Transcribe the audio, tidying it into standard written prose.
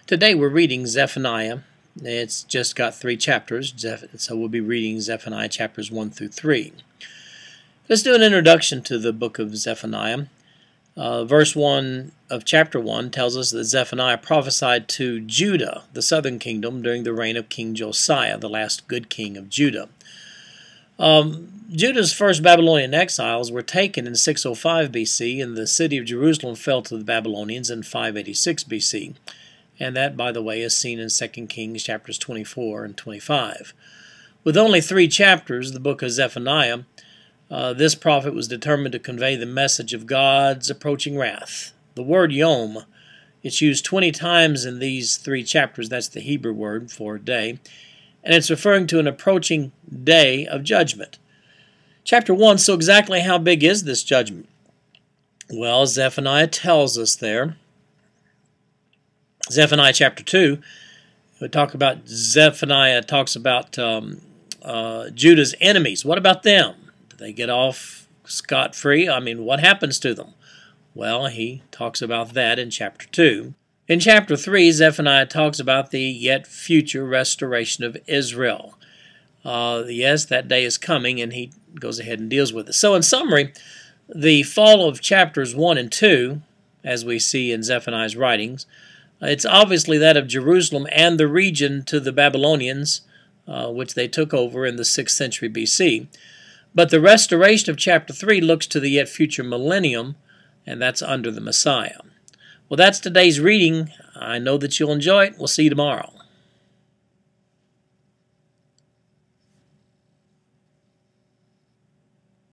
Today we're reading Zephaniah. It's just got 3 chapters, so we'll be reading Zephaniah chapters 1 through 3. Let's do an introduction to the book of Zephaniah. Verse 1 of chapter 1 tells us that Zephaniah prophesied to Judah, the southern kingdom, during the reign of King Josiah, the last good king of Judah. Judah's first Babylonian exiles were taken in 605 BC, and the city of Jerusalem fell to the Babylonians in 586 BC. And that, by the way, is seen in 2 Kings chapters 24 and 25. With only 3 chapters, the book of Zephaniah, this prophet was determined to convey the message of God's approaching wrath. The word Yom, it's used 20 times in these 3 chapters. That's the Hebrew word for day. And it's referring to an approaching day of judgment. Chapter 1, so exactly how big is this judgment? Well, Zephaniah tells us there. Zephaniah chapter 2, Zephaniah talks about Judah's enemies. What about them? Do they get off scot-free? I mean, what happens to them? Well, he talks about that in chapter 2. In chapter 3, Zephaniah talks about the yet future restoration of Israel. Yes, that day is coming, and he goes ahead and deals with it. So in summary, the fall of chapters 1 and 2, as we see in Zephaniah's writings, it's obviously that of Jerusalem and the region to the Babylonians, which they took over in the 6th century BC. But the restoration of chapter 3 looks to the yet future millennium, and that's under the Messiah. Well, that's today's reading. I know that you'll enjoy it. We'll see you tomorrow.